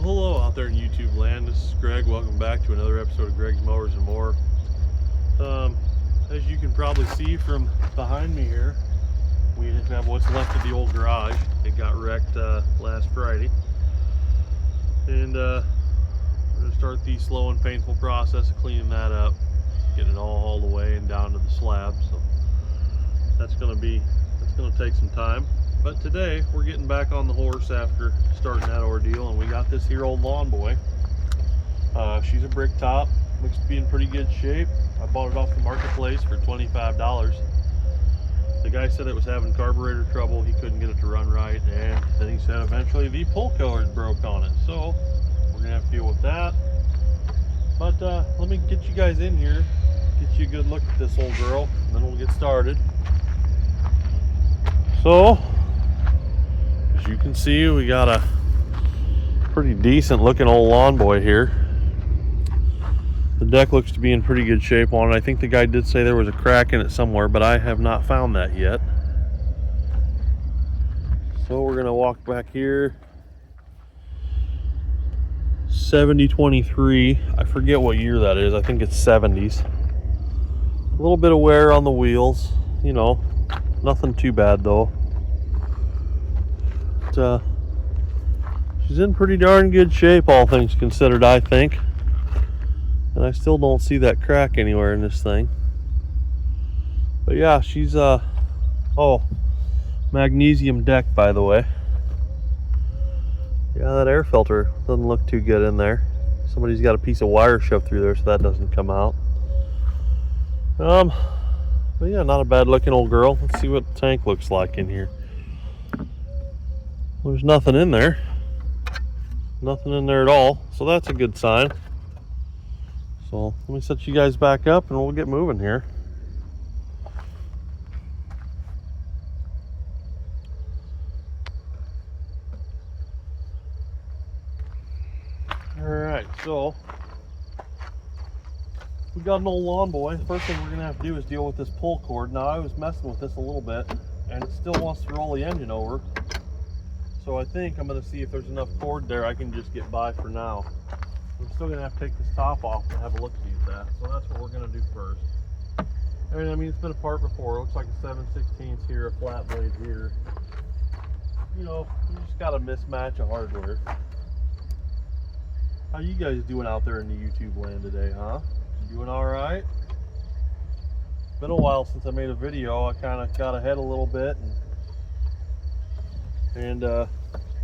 Hello out there in YouTube land. This is Greg. Welcome back to another episode of Greg's Mowers and More. As you can probably see from behind me here, we have what's left of the old garage. It got wrecked last Friday, and we're going to start the slow and painful process of cleaning that up, getting it all hauled away and down to the slab. So that's going to take some time. But today we're getting back on the horse after starting that ordeal, and we got this here old lawn boy. She's a bricktop, looks to be in pretty good shape. I bought it off the marketplace for $25. The guy said it was having carburetor trouble, he couldn't get it to run right, and then he said eventually the pull cord broke on it. So we're gonna have to deal with that. But let me get you guys in here, get you a good look at this old girl, and then we'll get started. So as you can see, we got a pretty decent looking old lawn boy here. The deck looks to be in pretty good shape on it. I think the guy did say there was a crack in it somewhere, but I have not found that yet. So we're gonna walk back here. 7023, I forget what year that is. I think it's 70s. A little bit of wear on the wheels, you know, nothing too bad though. She's in pretty darn good shape, all things considered, I think. And I still don't see that crack anywhere in this thing. But yeah, she's magnesium deck, by the way. Yeah, that air filter doesn't look too good in there. Somebody's got a piece of wire shoved through there so that doesn't come out. But yeah, not a bad looking old girl. Let's see what the tank looks like in here. There's nothing in there. Nothing in there at all. So that's a good sign. So let me set you guys back up and we'll get moving here. Alright, so we got an old lawn boy. The first thing we're going to have to do is deal with this pull cord. Now I was messing with this a little bit and it still wants to roll the engine over. So I think I'm going to see if there's enough cord there I can just get by for now. I'm still going to have to take this top off and have a look-see at that. So that's what we're going to do first. And I mean, it's been apart before. It looks like a 7/16 here, a flat blade here. You know, you just got a mismatch of hardware. How you guys doing out there in the YouTube land today, huh? You doing all right? It's been a while since I made a video. I kind of got ahead a little bit and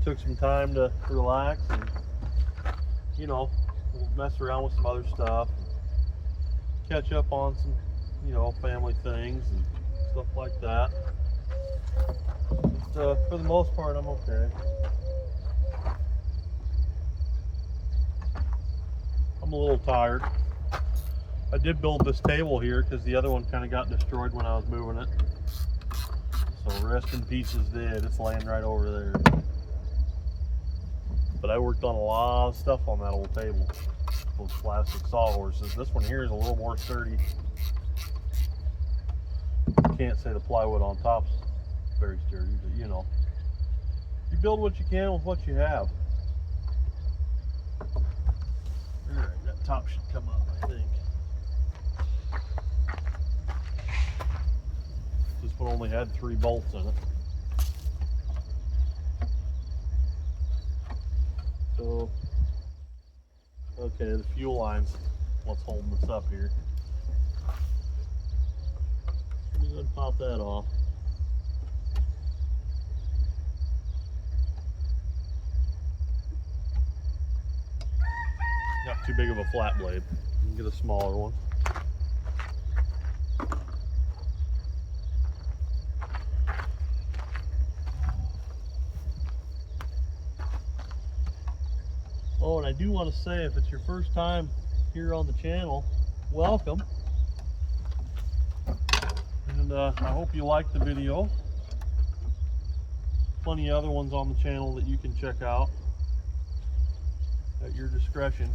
took some time to relax and, you know, mess around with some other stuff, catch up on some, you know, family things and stuff like that. But, for the most part, I'm okay. I'm a little tired. I did build this table here because the other one kind of got destroyed when I was moving it. So rest in peace is dead. It's laying right over there. But I worked on a lot of stuff on that old table. Those plastic sawhorses. This one here is a little more sturdy. Can't say the plywood on top's very sturdy, but you know, you build what you can with what you have. Alright, that top should come up, I think. This one only had 3 bolts in it. So, okay, the fuel line's what's holding this up here. Let me go ahead and pop that off. Not too big of a flat blade. You can get a smaller one. Oh, and I do want to say, if it's your first time here on the channel, welcome. And I hope you liked the video. Plenty of other ones on the channel that you can check out at your discretion.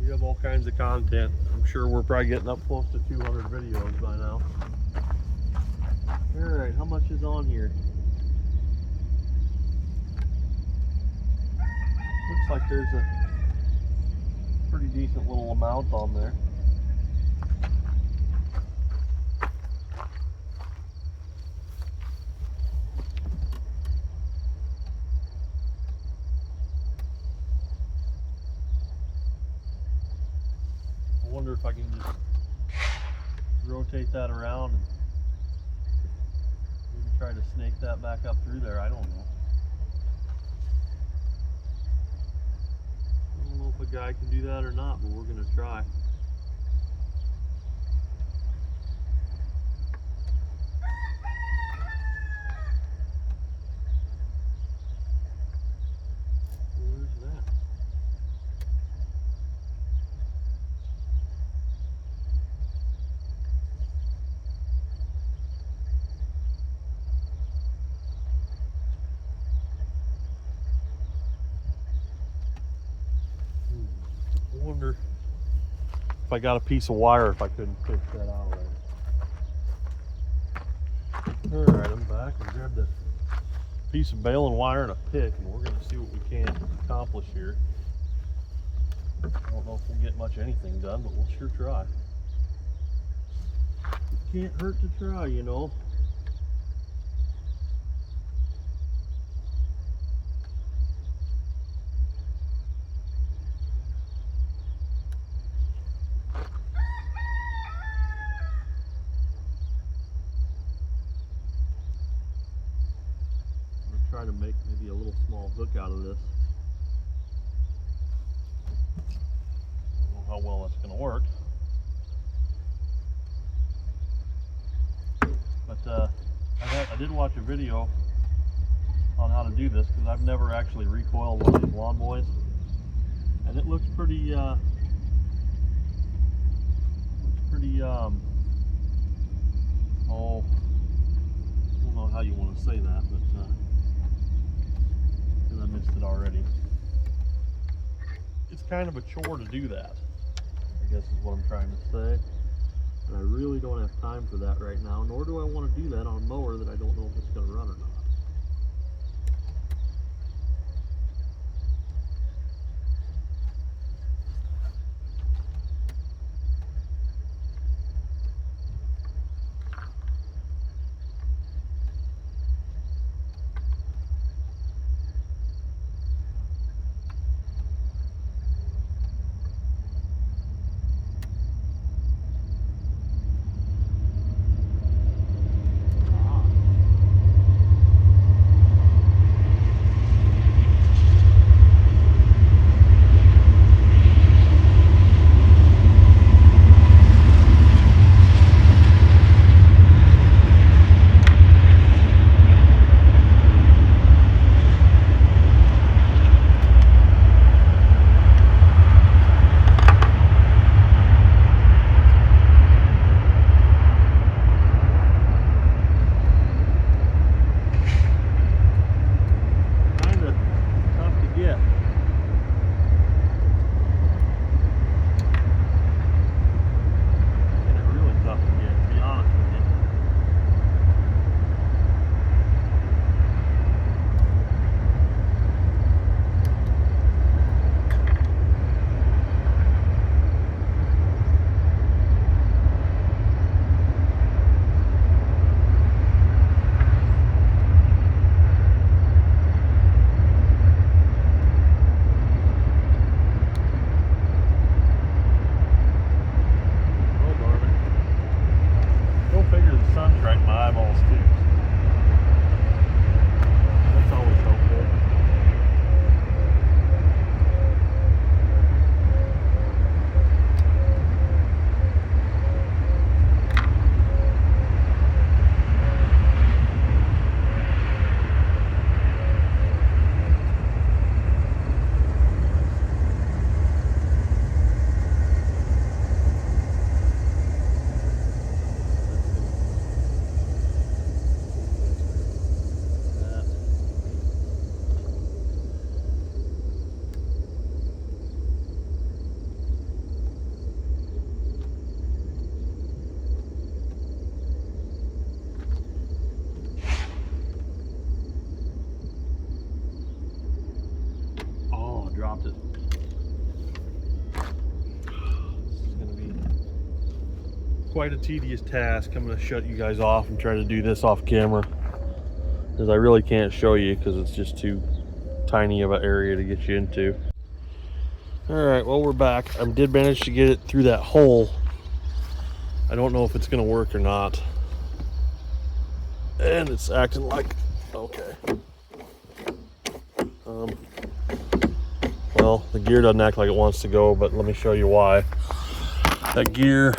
We have all kinds of content. I'm sure we're probably getting up close to 200 videos by now. Alright, how much is on here? looks like there's a pretty decent little amount on there. I wonder if I can just rotate that around and maybe try to snake that back up through there. I don't know. I don't know if a guy can do that or not, but we're going to try. Where's that? I wonder if I got a piece of wire, if I couldn't fix that out already. Alright, I'm back and grabbed a piece of baling wire and a pick, and we're going to see what we can accomplish here. I don't know if we'll get much anything done, but we'll sure try. It can't hurt to try, you know. Try to make maybe a little small hook out of this. I don't know how well that's going to work. But I did watch a video on how to do this, because I've never actually recoiled one of these lawn boys, and it looks pretty oh, I don't know how you want to say that, but and I missed it already. It's kind of a chore to do that, I guess is what I'm trying to say. And I really don't have time for that right now, nor do I want to do that on a mower that I don't know if it's going to run or not. dropped it. This is going to be quite a tedious task. I'm going to shut you guys off and try to do this off camera, because I really can't show you because it's just too tiny of an area to get you into. All right, well, we're back. I did manage to get it through that hole. I don't know if it's going to work or not. And it's acting like, okay. Well, the gear doesn't act like it wants to go, but let me show you why. That gear,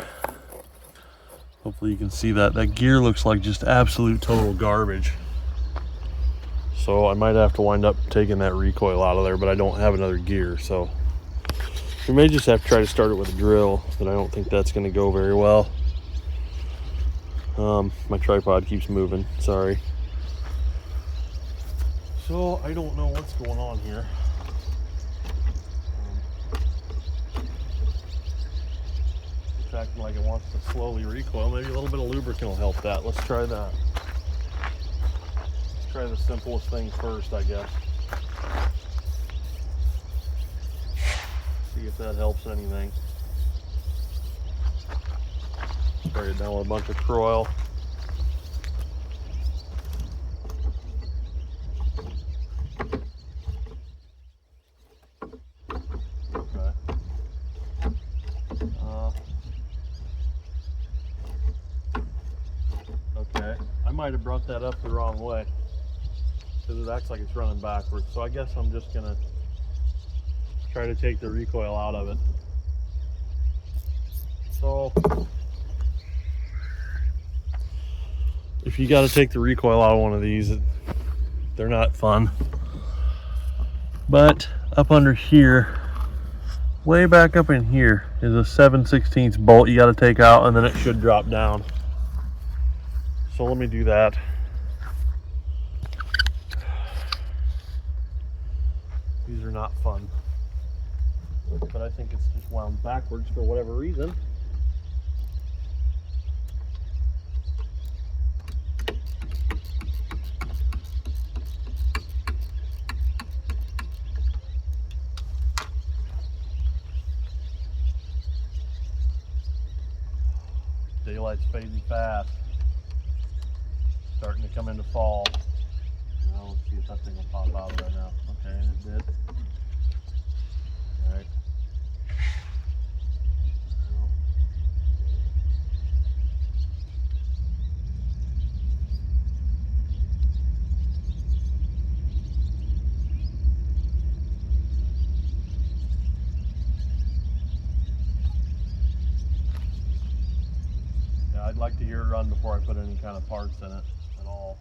hopefully you can see that. That gear looks like just absolute total garbage. So I might have to wind up taking that recoil out of there, but I don't have another gear, so we may just have to try to start it with a drill, but I don't think that's going to go very well. My tripod keeps moving, sorry. So I don't know what's going on here. It's acting like it wants to slowly recoil. Maybe a little bit of lubricant will help that. Let's try that. Let's try the simplest thing first, I guess. See if that helps anything. Spray it down with a bunch of Recoil. Okay. Okay. I might have brought that up the wrong way, because it acts like it's running backwards. So I guess I'm just gonna try to take the recoil out of it. So if you got to take the recoil out of one of these, they're not fun. But up under here, way back up in here, is a 7/16 bolt you got to take out, and then it should drop down. So let me do that. These are not fun, but I think it's just wound backwards for whatever reason. Daylight's fading fast. Starting to come into fall. Now let's see if that thing will pop out of there now. Okay, and it did. Alright. Yeah, I'd like to hear it run before I put any kind of parts in it at all.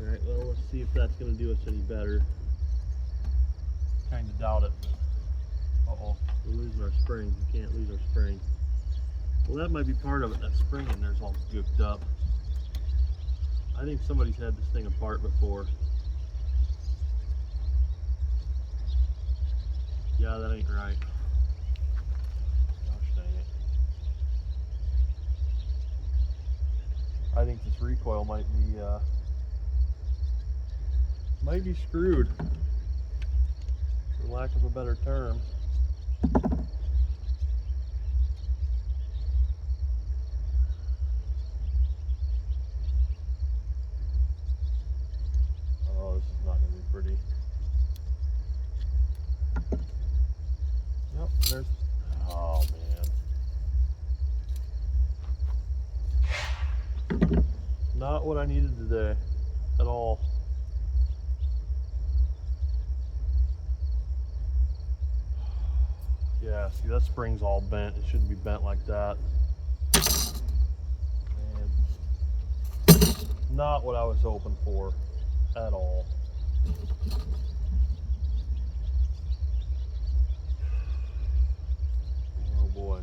Alright, well, let's see if that's going to do us any better. Kind of doubt it. Uh-oh, we're losing our spring. We can't lose our spring. Well, that might be part of it. That spring in there's all goofed up. I think somebody's had this thing apart before. Yeah, that ain't right. Gosh dang it. I think this recoil might be screwed, for lack of a better term. Oh, this is not going to be pretty. Yep, there's, oh man. Not what I needed today at all. Yeah, see, that spring's all bent. It shouldn't be bent like that. Man, not what I was hoping for at all. Oh boy.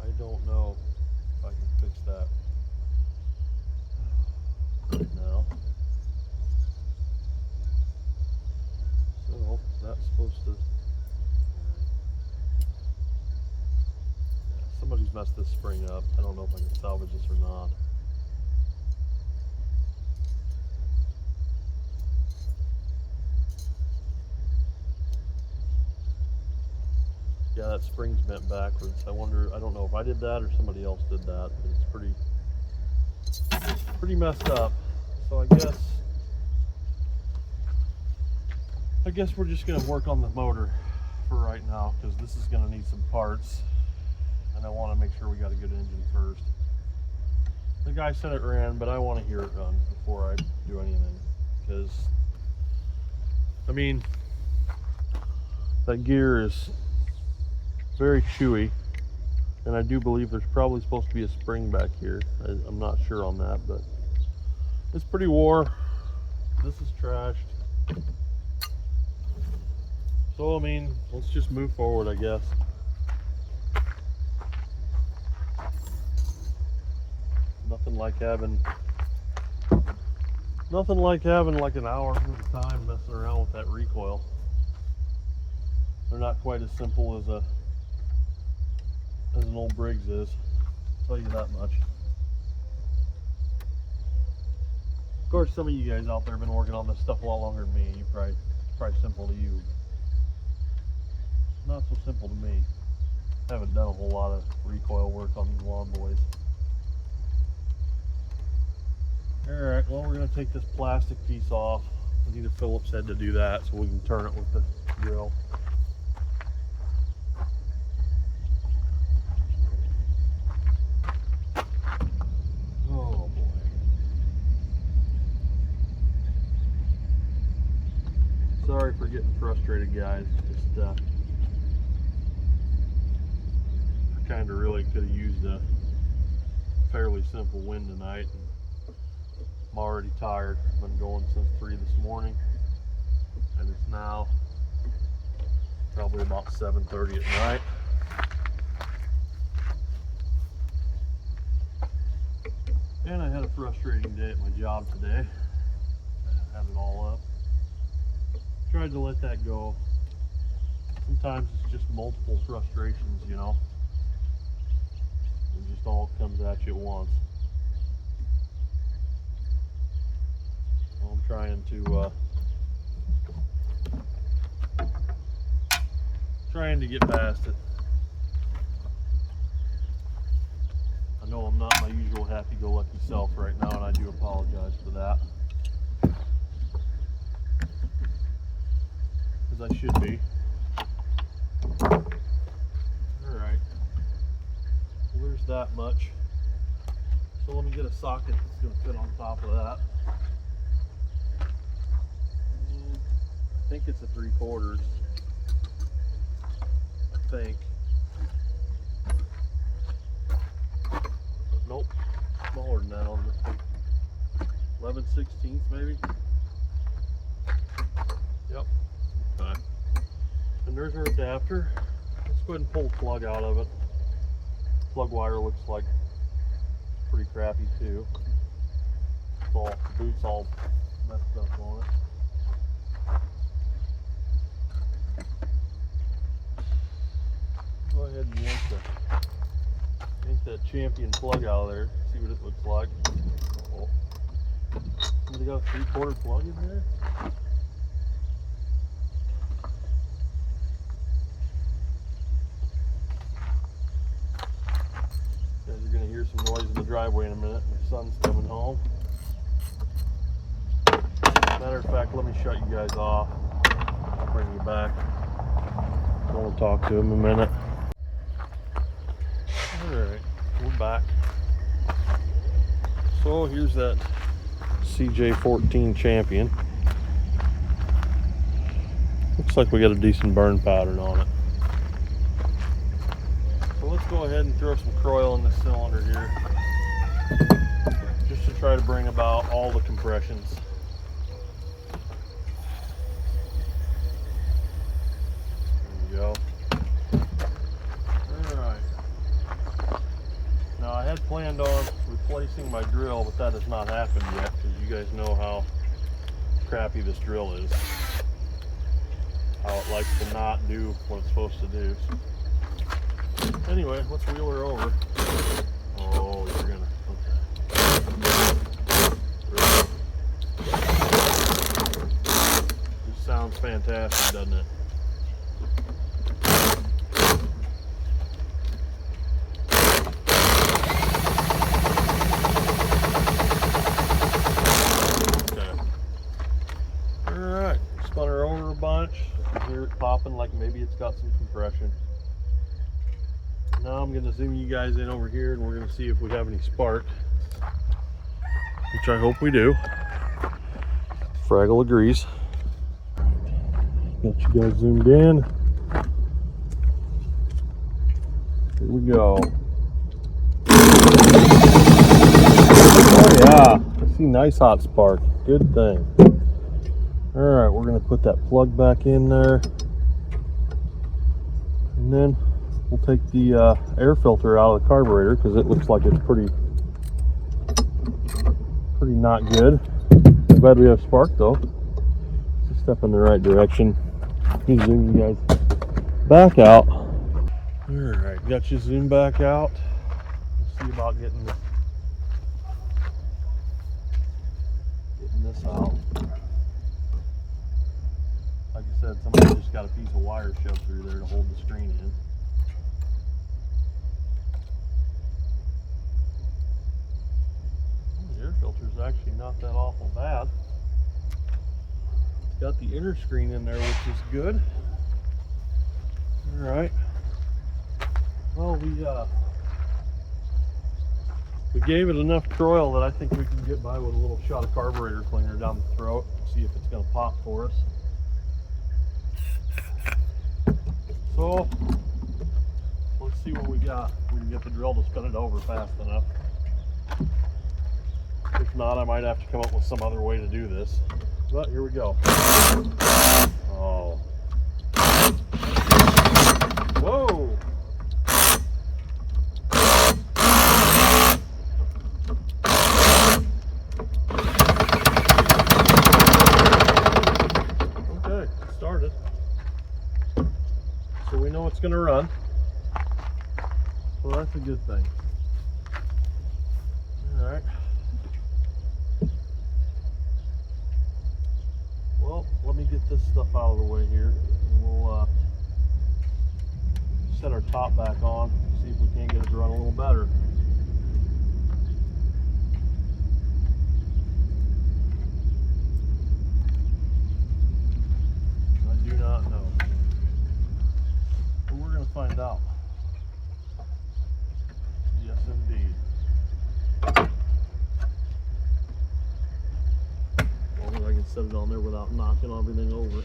I don't know if I can fix that right now. So that's supposed to Somebody's messed this spring up. I don't know if I can salvage this or not. Yeah, that spring's bent backwards. I wonder, I don't know if I did that or somebody else did that, but it's pretty messed up. So I guess we're just gonna work on the motor for right now, because this is gonna need some parts, and I want to make sure we got a good engine first. The guy said it ran, but I want to hear it run before I do anything, because I mean, that gear is very chewy, and I do believe there's probably supposed to be a spring back here. I'm not sure on that, but it's pretty wore. This is trashed. So I mean, let's just move forward, I guess. Nothing like having like an hour at a time messing around with that recoil. They're not quite as simple as an old Briggs is, I'll tell you that much. Of course, some of you guys out there have been working on this stuff a lot longer than me. It's probably simple to you, but not so simple to me. I haven't done a whole lot of recoil work on these lawn boys. Alright, well, we're going to take this plastic piece off. We need a Phillips head to do that so we can turn it with the drill. Oh boy. Sorry for getting frustrated, guys. Just I kind of really could have used a fairly simple win tonight. I'm already tired. I've been going since 3 this morning, and it's now probably about 7:30 at night. And I had a frustrating day at my job today. I had it all up. Tried to let that go. Sometimes it's just multiple frustrations, you know. It just all comes at you at once. I'm trying to get past it. I know I'm not my usual happy-go-lucky self right now, and I do apologize for that, because I should be. Alright, well, there's that much. So let me get a socket that's going to fit on top of that. I think it's a 3/4. I think. Nope, smaller than that on this one. 11/16 maybe. Yep. Okay. And there's our adapter. Let's go ahead and pull the plug out of it. Plug wire looks like it's pretty crappy too. The boot's all messed up on it. Go ahead and yank that champion plug out of there, see what it looks like. Oh. Somebody got a 3/4 plug in there? You guys are going to hear some noise in the driveway in a minute. My son's coming home. Matter of fact, let me shut you guys off. I'll bring you back. I want to talk to him a minute. Alright, we're back. So here's that CJ14 Champion. Looks like we got a decent burn pattern on it. So let's go ahead and throw some Recoil in this cylinder here, just to try to bring about all the compressions. There we go. I had planned on replacing my drill, but that has not happened yet, because you guys know how crappy this drill is. How it likes to not do what it's supposed to do. So Anyway, let's wheel her over. Oh, you're gonna, okay. This sounds fantastic, doesn't it? Spun her over a bunch. You can hear it popping like maybe it's got some compression. Now I'm going to zoom you guys in over here and we're going to see if we have any spark, which I hope we do. Fraggle agrees. Got you guys zoomed in. Here we go. Oh yeah, I see nice hot spark. Good thing. Alright, we're going to put that plug back in there, and then we'll take the air filter out of the carburetor because it looks like it's pretty not good. Glad we have spark though. It's a step in the right direction. Let me zoom you guys back out. Alright, got you zoomed back out. Let's see about getting this out. Like I said, somebody just got a piece of wire shoved through there to hold the screen in. The air filter is actually not that awful bad. It's got the inner screen in there, which is good. All right. Well, we gave it enough Recoil that I think we can get by with a little shot of carburetor cleaner down the throat. See if it's going to pop for us. So, let's see what we got. We can get the drill to spin it over fast enough. If not, I might have to come up with some other way to do this. But here we go. Oh. Whoa! Okay, started. So we know it's going to run. Well, that's a good thing. All right. Well, let me get this stuff out of the way here, and we'll set our top back on, see if we can get it to run a little better. I do not know. But we're going to find out. Yes, indeed. Well, I can set it on there without knocking everything over.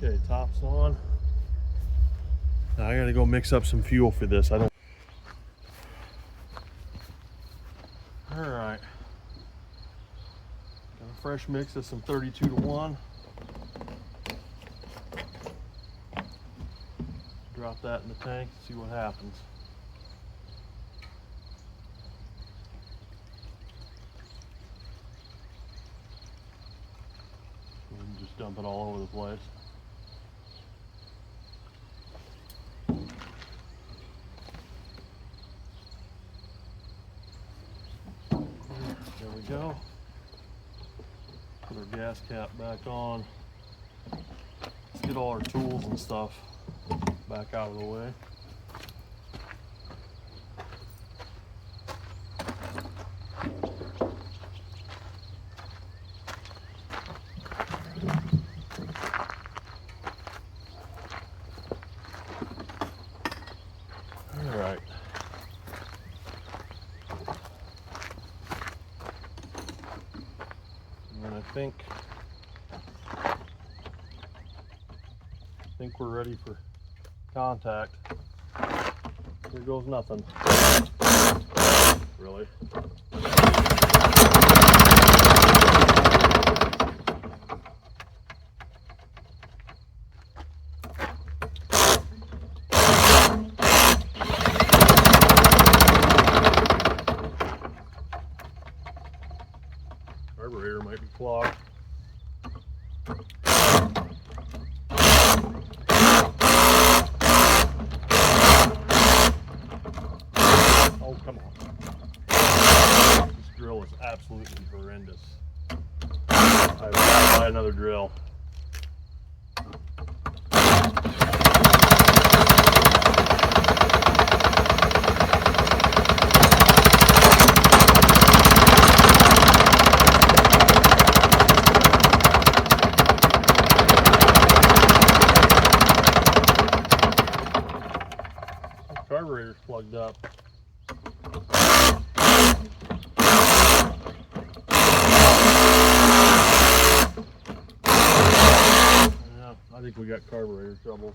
Okay, top's on. Now I gotta go mix up some fuel for this. Got a fresh mix of some 32-to-1. Drop that in the tank, see what happens. And just dump it all over the place. There we go. Put our gas cap back on. Let's get all our tools and stuff back out of the way. think we're ready for contact. Here goes nothing. Really? Carburetor might be clogged. Oh, come on. This drill is absolutely horrendous. I've got to buy another drill. Carburetor's plugged up. Yeah, I think we got carburetor troubles.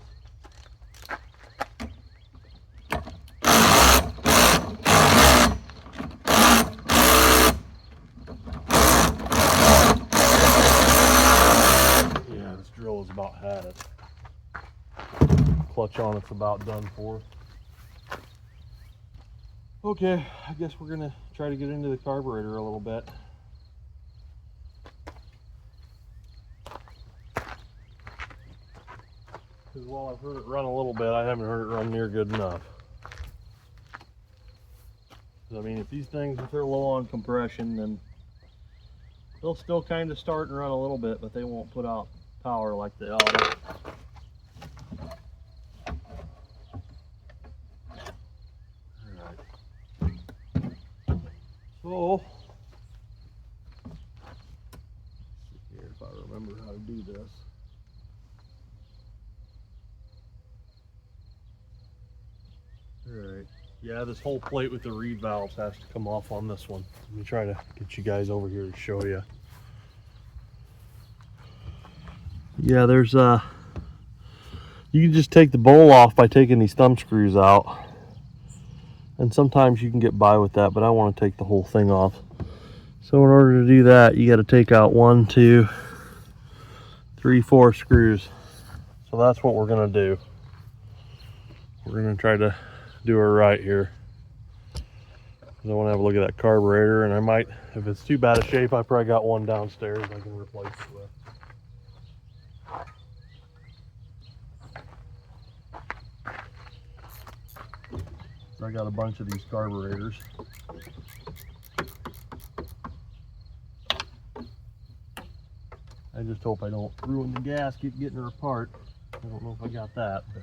Yeah, this drill has about had it. Clutch on it's about done for. Okay, I guess we're gonna try to get into the carburetor a little bit. Because while I've heard it run a little bit, I haven't heard it run near good enough. I mean, if these things, if they're low on compression, then they'll still kind of start and run a little bit, but they won't put out power like they ought to. So, let's see here if I remember how to do this. Alright, yeah, this whole plate with the reed valves has to come off on this one. Let me try to get you guys over here to show you. Yeah, there's you can just take the bowl off by taking these thumb screws out. And sometimes you can get by with that, but I want to take the whole thing off. So in order to do that, you got to take out 1, 2, 3, 4 screws. So that's what we're going to do. We're going to try to do it right here. I want to have a look at that carburetor, and I might, if it's too bad a shape, I probably got one downstairs I can replace it with. I got a bunch of these carburetors. I just hope I don't ruin the gasket getting her apart. I don't know if I got that, but.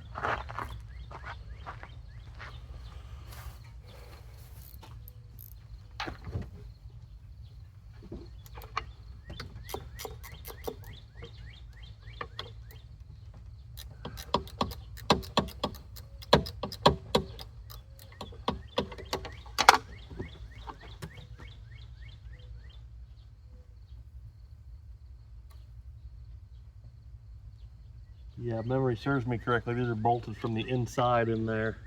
Yeah, if memory serves me correctly, these are bolted from the inside in there.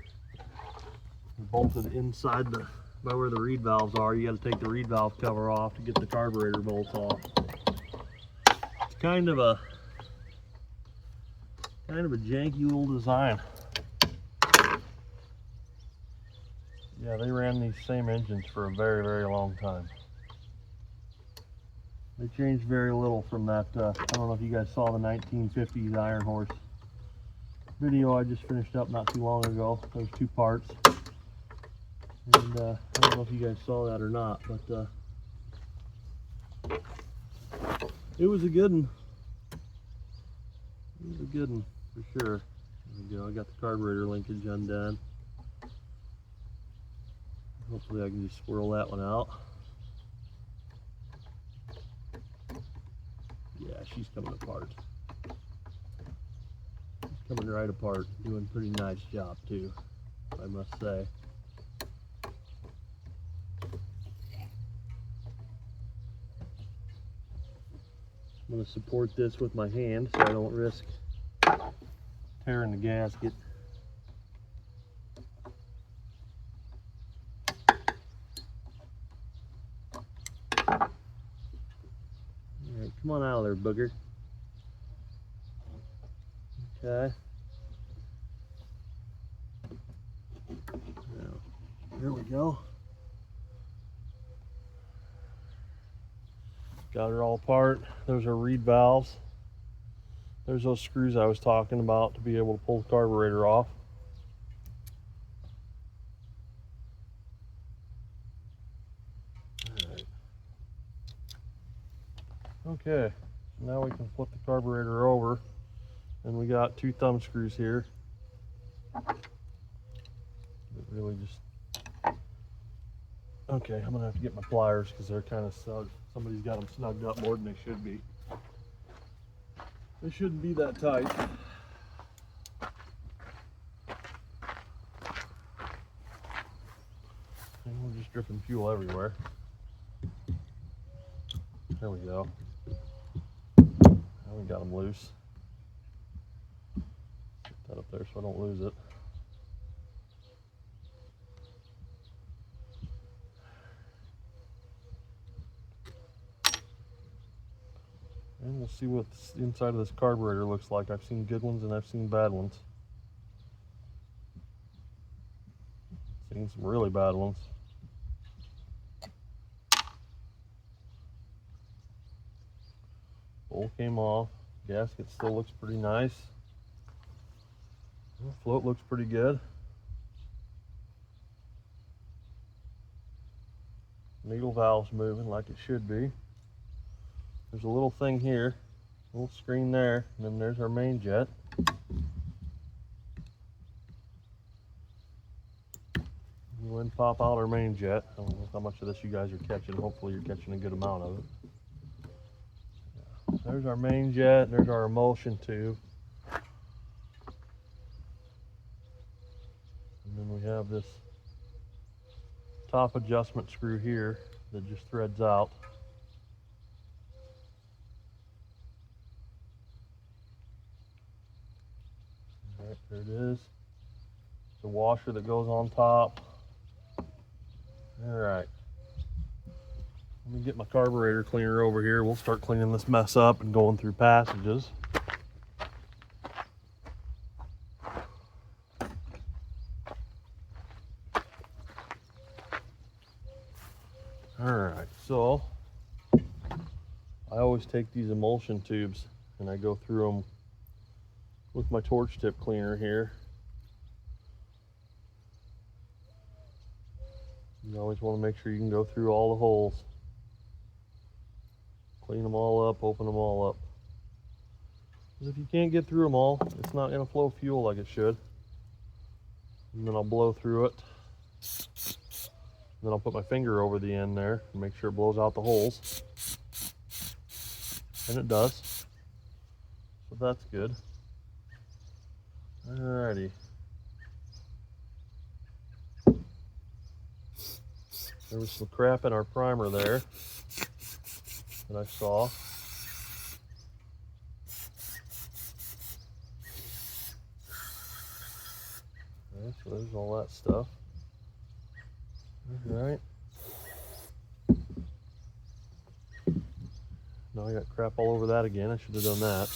They're bolted inside by where the reed valves are. You got to take the reed valve cover off to get the carburetor bolts off. It's kind of a janky little design. Yeah, they ran these same engines for a very, very long time. They changed very little from that, I don't know if you guys saw the 1950s Iron Horse video I just finished up not too long ago. Those 2 parts. And I don't know if you guys saw that or not, but it was a good one. It was a good one for sure. There we go, I got the carburetor linkage undone. Hopefully I can just swirl that one out. Yeah, she's coming apart. She's coming right apart. Doing a pretty nice job too, I must say. going to support this with my hand so I don't risk tearing the gasket. Alright, come on out of there, booger. Okay. Now, here we go. Got her all apart. Those are reed valves. There's those screws I was talking about to be able to pull the carburetor off. Alright. Okay, now we can flip the carburetor over, and we got 2 thumb screws here. It really just... Okay, I'm gonna have to get my pliers because they're kind of snug. Somebody's got them snugged up more than they should be. They shouldn't be that tight. And we're just dripping fuel everywhere. There we go. Now we got them loose. Put that up there so I don't lose it. And we'll see what the inside of this carburetor looks like. I've seen good ones and I've seen bad ones. Seen some really bad ones. Bowl came off. Gasket still looks pretty nice. The float looks pretty good. Needle valve's moving like it should be. There's a little thing here, a little screen there, and then there's our main jet. We went and pop out our main jet. I don't know how much of this you guys are catching. Hopefully you're catching a good amount of it. Yeah. There's our main jet, and there's our emulsion tube. And then we have this top adjustment screw here that just threads out. Alright, there it is. The washer that goes on top. Alright. Let me get my carburetor cleaner over here. We'll start cleaning this mess up and going through passages. Alright, so I always take these emulsion tubes and I go through them with my torch tip cleaner here. You always want to make sure you can go through all the holes. Clean them all up, open them all up. Because if you can't get through them all, it's not going to flow fuel like it should. And then I'll blow through it. Then I'll put my finger over the end there and make sure it blows out the holes. And it does. So that's good. Alrighty. There was some crap in our primer there that I saw. Okay, so there's all that stuff. Alright. Now I got crap all over that again. I should have done that.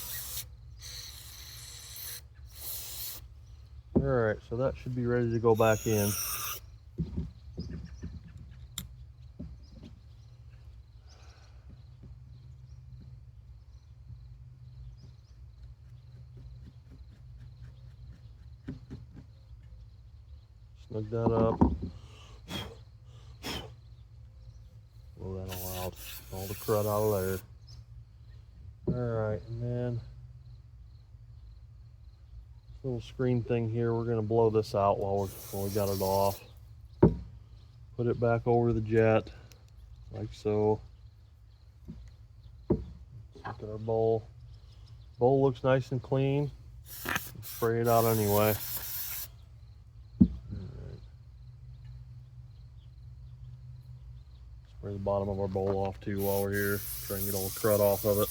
Alright, so that should be ready to go back in. Snug that up. Blow that all out. All the crud out of there. Alright, and then this little screen thing here, we're going to blow this out while we got it off. Put it back over the jet, like so. Let's look at our bowl. Bowl looks nice and clean. Spray it out anyway. Spray the bottom of our bowl off too while we're here. Try and get all the crud off of it.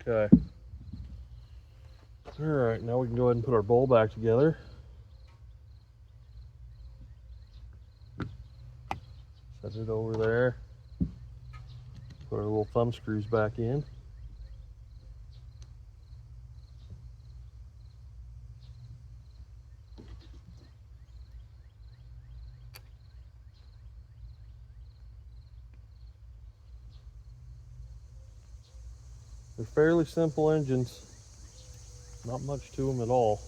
Okay. All right, now we can go ahead and put our bowl back together. Set it over there. Put our little thumb screws back in. They're fairly simple engines. Not much to them at all.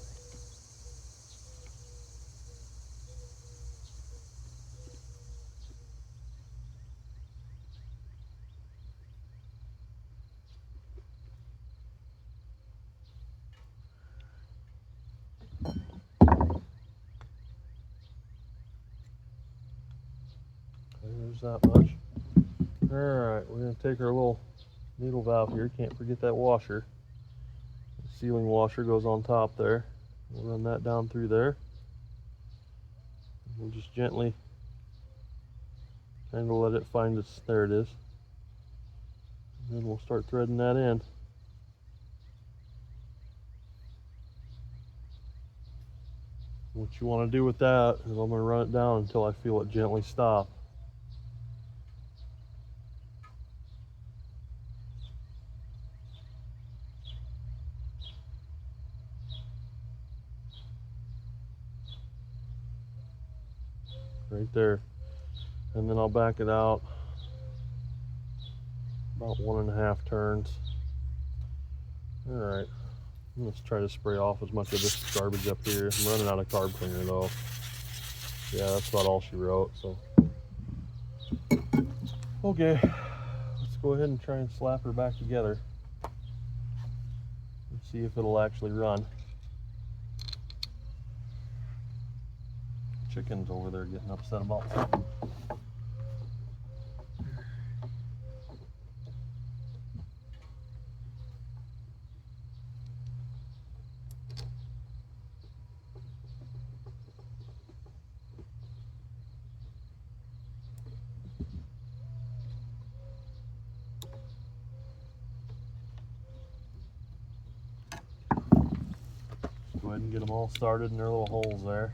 There's that much. All right, we're going to take our little needle valve here. Can't forget that washer. The sealing washer goes on top there. We'll run that down through there. We'll just gently kind of let it find its, there it is. And then we'll start threading that in. What you want to do with that is I'm going to run it down until I feel it gently stop. Right there. And then I'll back it out about 1.5 turns. All right, let's try to spray off as much of this garbage up here. I'm running out of carb cleaner though. Yeah, that's about all she wrote, so. Okay, let's go ahead and try and slap her back together. Let's see if it'll actually run. Chicken's over there getting upset about something. Go ahead and get them all started in their little holes there.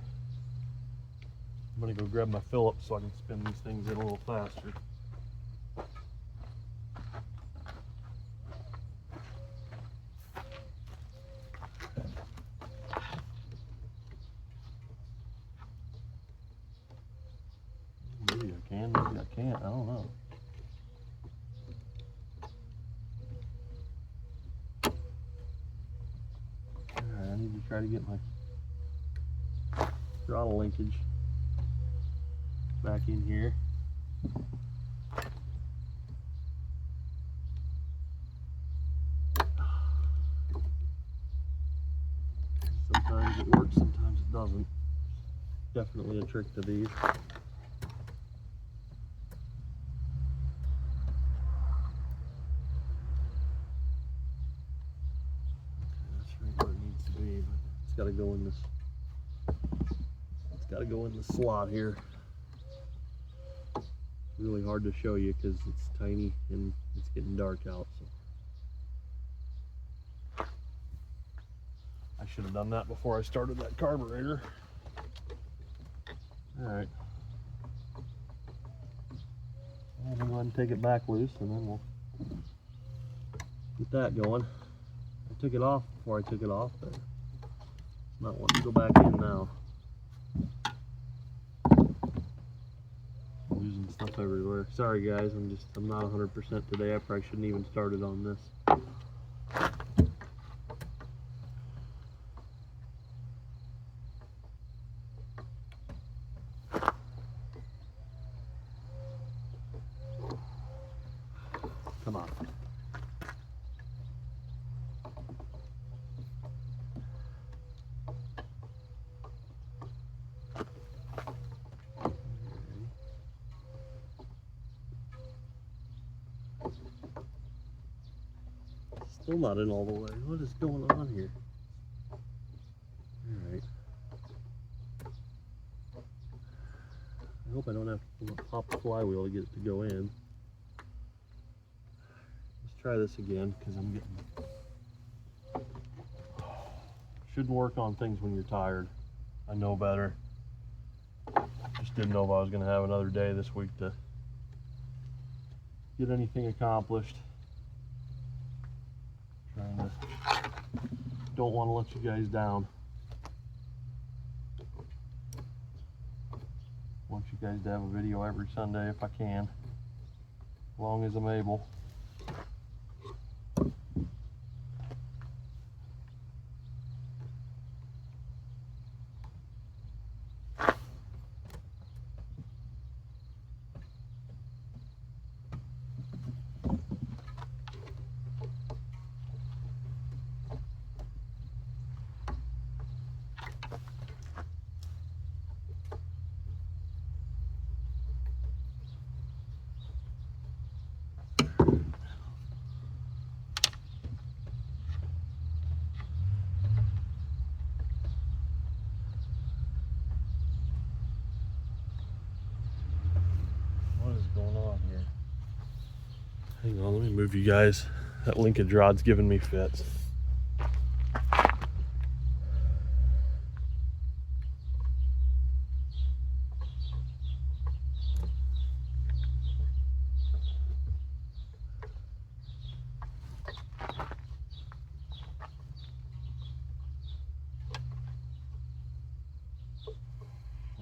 I'm gonna go grab my Phillips so I can spin these things in a little faster. Maybe I can, maybe I can't, I don't know. Alright, I need to try to get my throttle linkage back in here. Sometimes it works, sometimes it doesn't. Definitely a trick to these. That's right where it needs to be, but it's got to go in this. It's got to go in the slot here. Really hard to show you because it's tiny and it's getting dark out. So I should have done that before I started that carburetor. All right. Well, I'm going to go ahead and take it back loose and then we'll get that going. I took it off before I took it off, but it's not wanting to go back in now. Losing stuff everywhere. Sorry guys, I'm not 100% today. I probably shouldn't even started on this. Come on. Still not in all the way. What is going on here? Alright. I hope I don't have to pop the flywheel to get it to go in. Let's try this again because I'm getting Shouldn't work on things when you're tired. I know better. Just didn't know if I was going to have another day this week to get anything accomplished. Don't want to let you guys down. Want you guys to have a video every Sunday if I can, as long as I'm able. Hang on, let me move you guys. That linkage rod's giving me fits.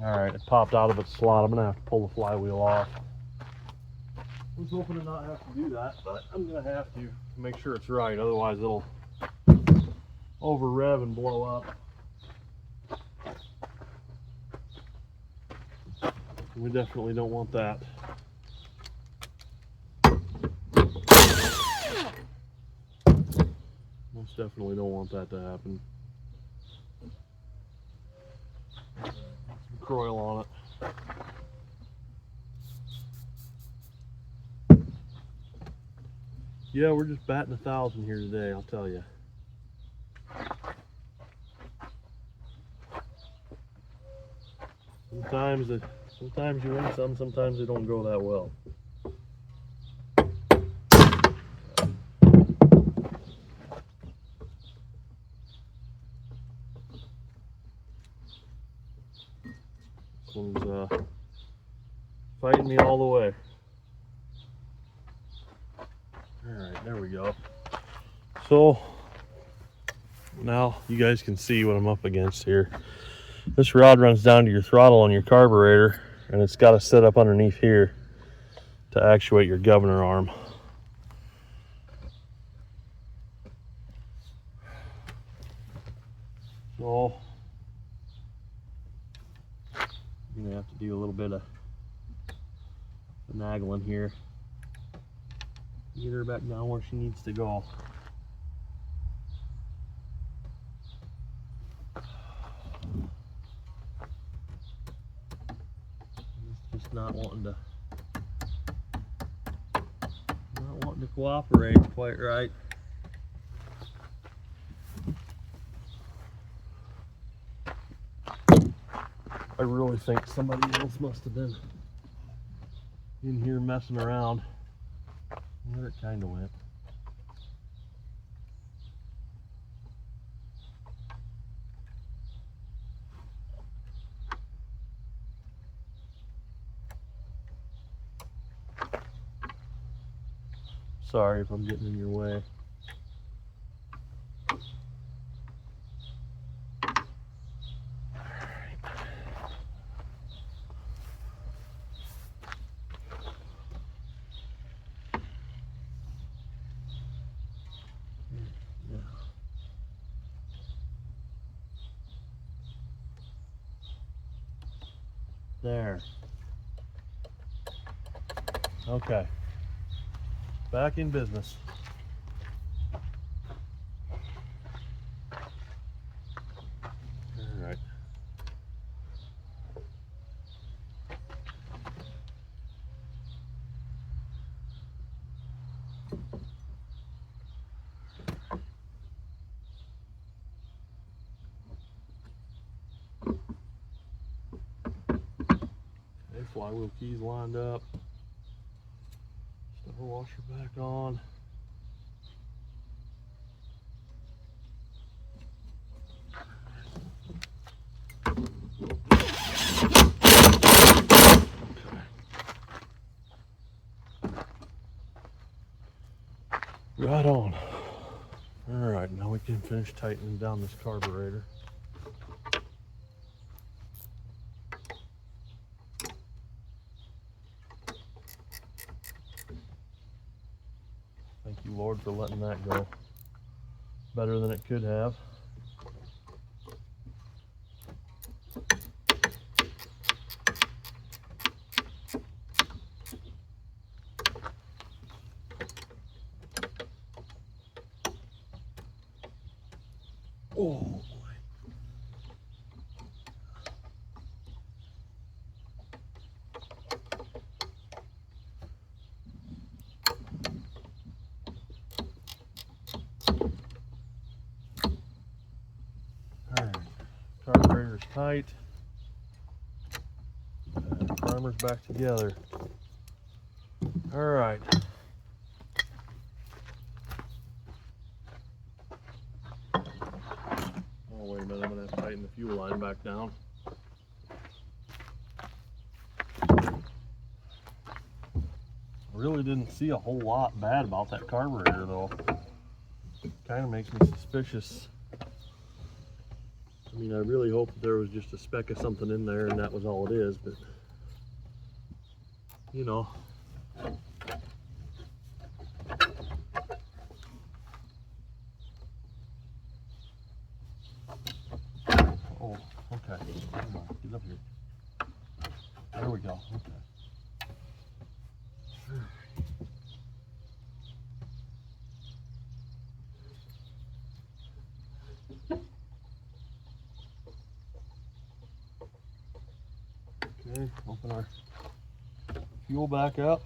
Alright, it popped out of its slot. I'm gonna have to pull the flywheel off. I was hoping to not have to do that, but I'm gonna have to make sure it's right, otherwise it'll over rev and blow up. We definitely don't want that. Most definitely don't want that to happen. Some Recoil on it. Yeah, we're just batting 1,000 here today, I'll tell you. Sometimes you win some, sometimes they don't go that well. This one's fighting me all the way. Alright, there we go. So now you guys can see what I'm up against here. This rod runs down to your throttle on your carburetor, and it's got to sit up underneath here to actuate your governor arm. So I'm gonna have to do a little bit of finagling here. Get her back down where she needs to go. Just not wanting to cooperate quite right. I really think somebody else must have been in here messing around. Where it kind of went. Sorry if I'm getting in your way. There. Okay. Back in business. All right. Okay, flywheel keys lined up. Starter washer back on. Right on. All right, now we can finish tightening down this carburetor. Thank you, Lord, for letting that go. Better than it could have. Oh boy. Alright, carburetor's tight. Primer's back together. Alright. Oh, wait a minute, I'm going to have to tighten the fuel line back down. I really didn't see a whole lot bad about that carburetor though. Kind of makes me suspicious. I mean, I really hope that there was just a speck of something in there and that was all it is, but you know. Oh, okay. Come on, get up here. There we go. Okay. Okay, open our fuel back up.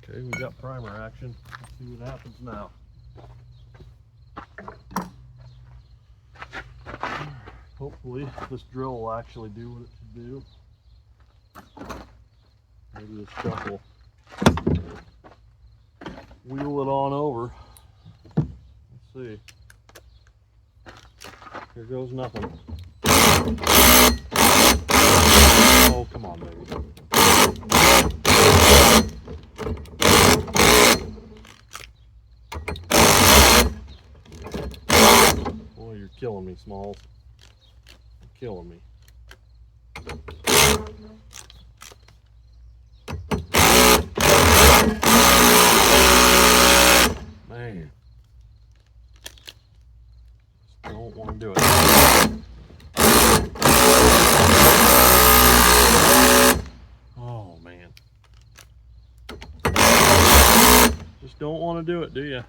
Okay, we got primer action. Let's see what happens now. Hopefully this drill will actually do what it should do. Maybe this stuff will wheel it on over. Let's see. Here goes nothing. Oh, come on, baby. Boy, you're killing me, Smalls. You're killing me. Man. Just don't want to do it. Oh, man. Just don't want to do it, do you?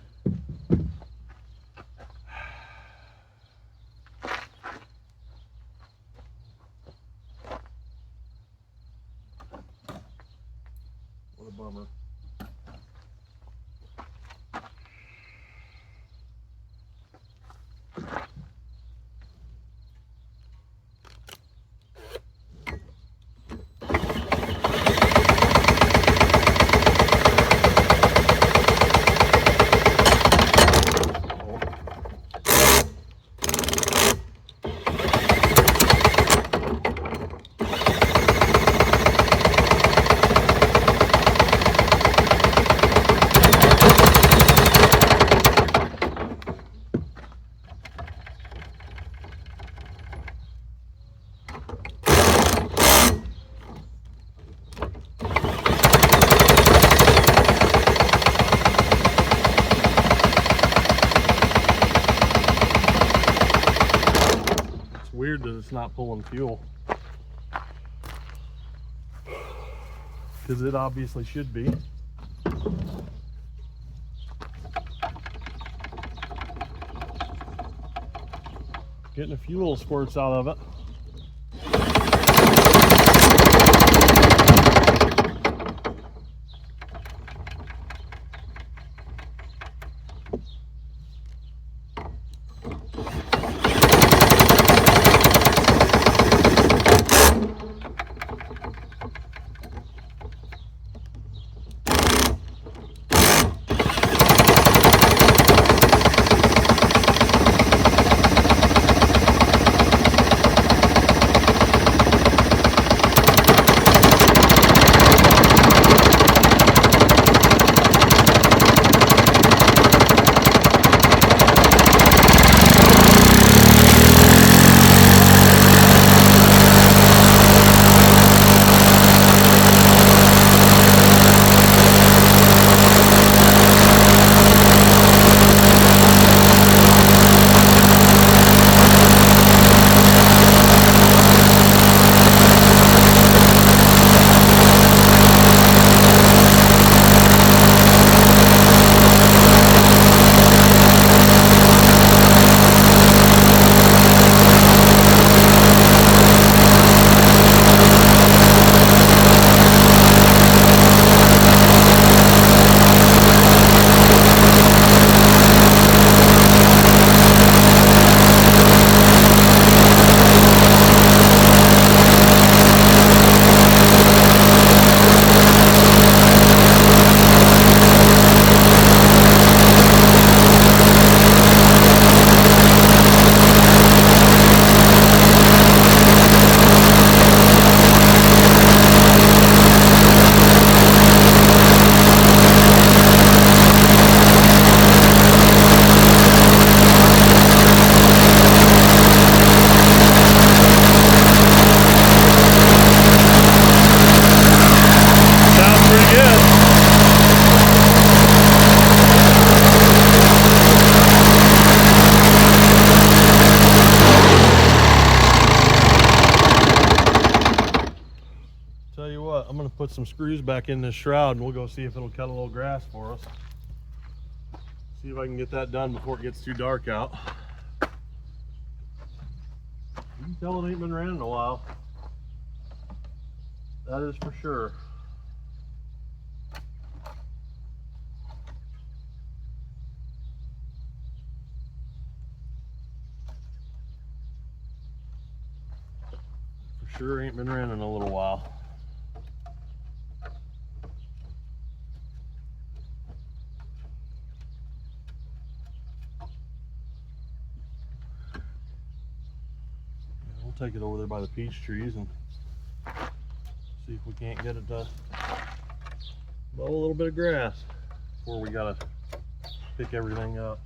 What a bummer. Weird that it's not pulling fuel, because it obviously should be. Getting a few little squirts out of it. some screws back in this shroud and we'll go see if it'll cut a little grass for us. See if I can get that done before it gets too dark out. You can tell it ain't been ran in a while. That is for sure. For sure ain't been ran in a little while. We'll take it over there by the peach trees and see if we can't get it to mow a little bit of grass before we gotta pick everything up.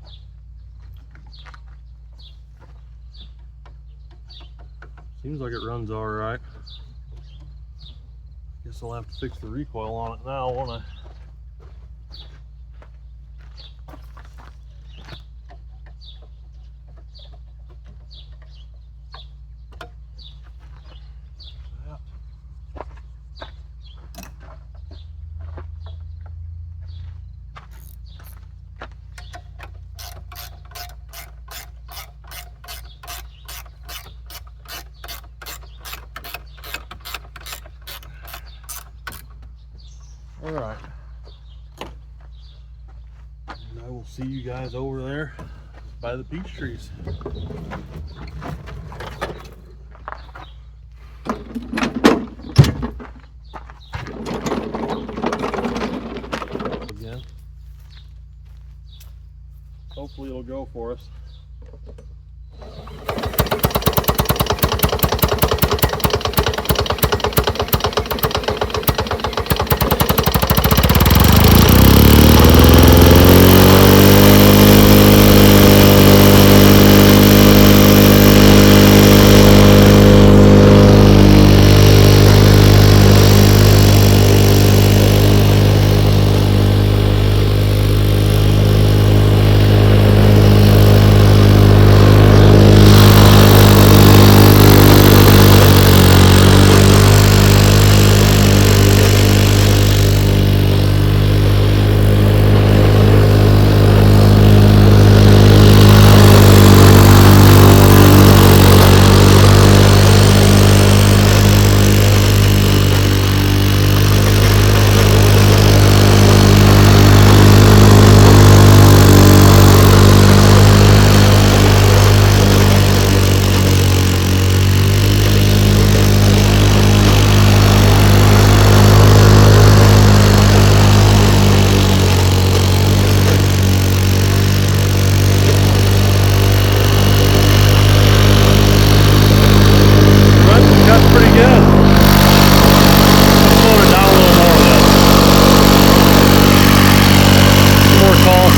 Seems like it runs all right. Guess I'll have to fix the recoil on it now, won't I? All right, and I will see you guys over there by the peach trees. Again, hopefully it'll go for us.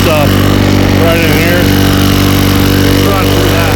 Right in here. Run through that.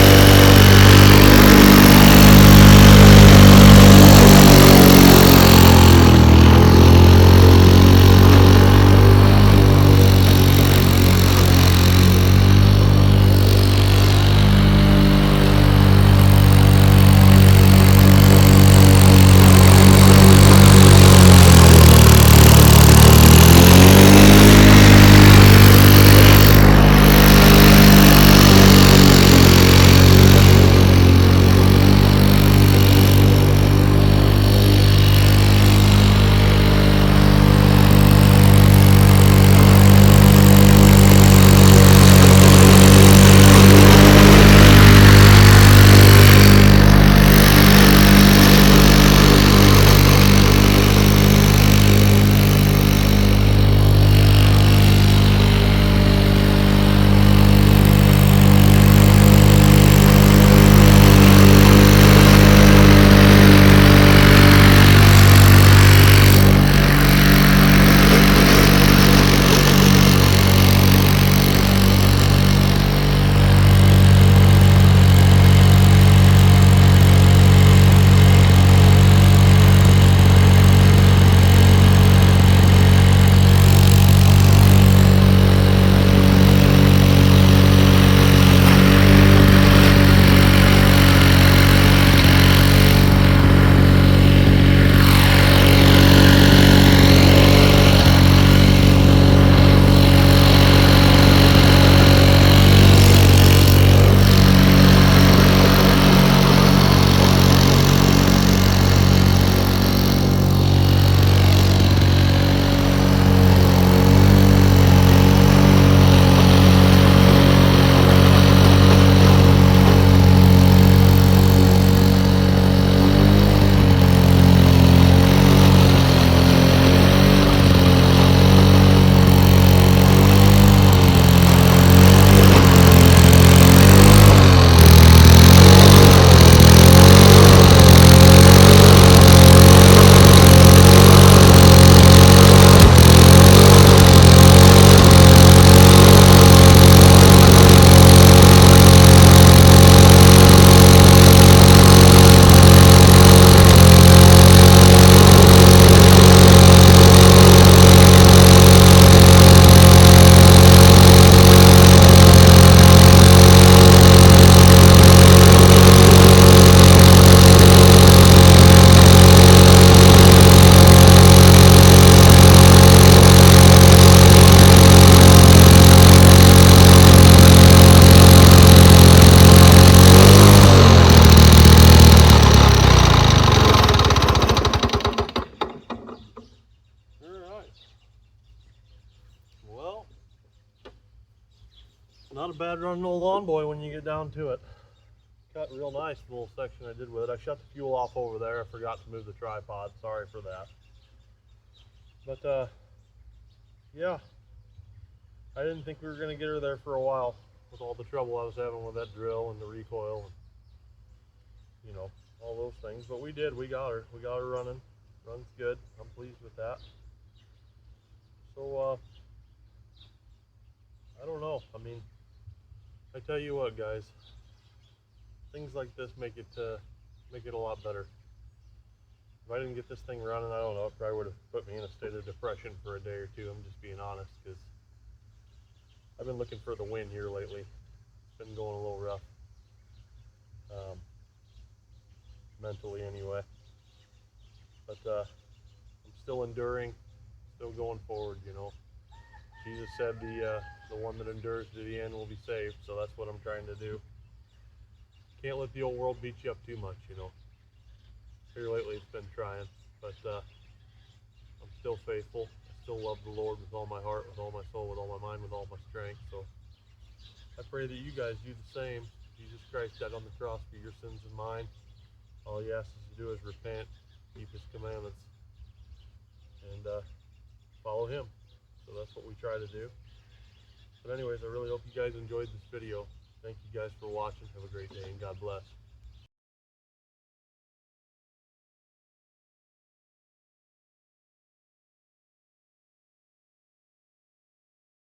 Not a bad running old lawn boy when you get down to it. Cut real nice, the little section I did with it. I shut the fuel off over there. I forgot to move the tripod. Sorry for that. But yeah, I didn't think we were gonna get her there for a while with all the trouble I was having with that drill and the recoil and, you know, all those things. But we did. We got her. We got her running. Runs good. I'm pleased with that. So I don't know. I mean, I tell you what, guys. Things like this make it a lot better. If I didn't get this thing running, I don't know, it probably would have put me in a state of depression for a day or two. I'm just being honest, because I've been looking for the win here lately. It's been going a little rough, mentally anyway. But I'm still enduring, still going forward, you know. Jesus said the one that endures to the end will be saved, so that's what I'm trying to do. Can't let the old world beat you up too much, you know. Here lately it's been trying, but I'm still faithful. I still love the Lord with all my heart, with all my soul, with all my mind, with all my strength. So I pray that you guys do the same. Jesus Christ died on the cross for your sins and mine. All he asks us to do is repent, keep his commandments, and follow him. So that's what we try to do. But anyways, I really hope you guys enjoyed this video. Thank you guys for watching. Have a great day and God bless.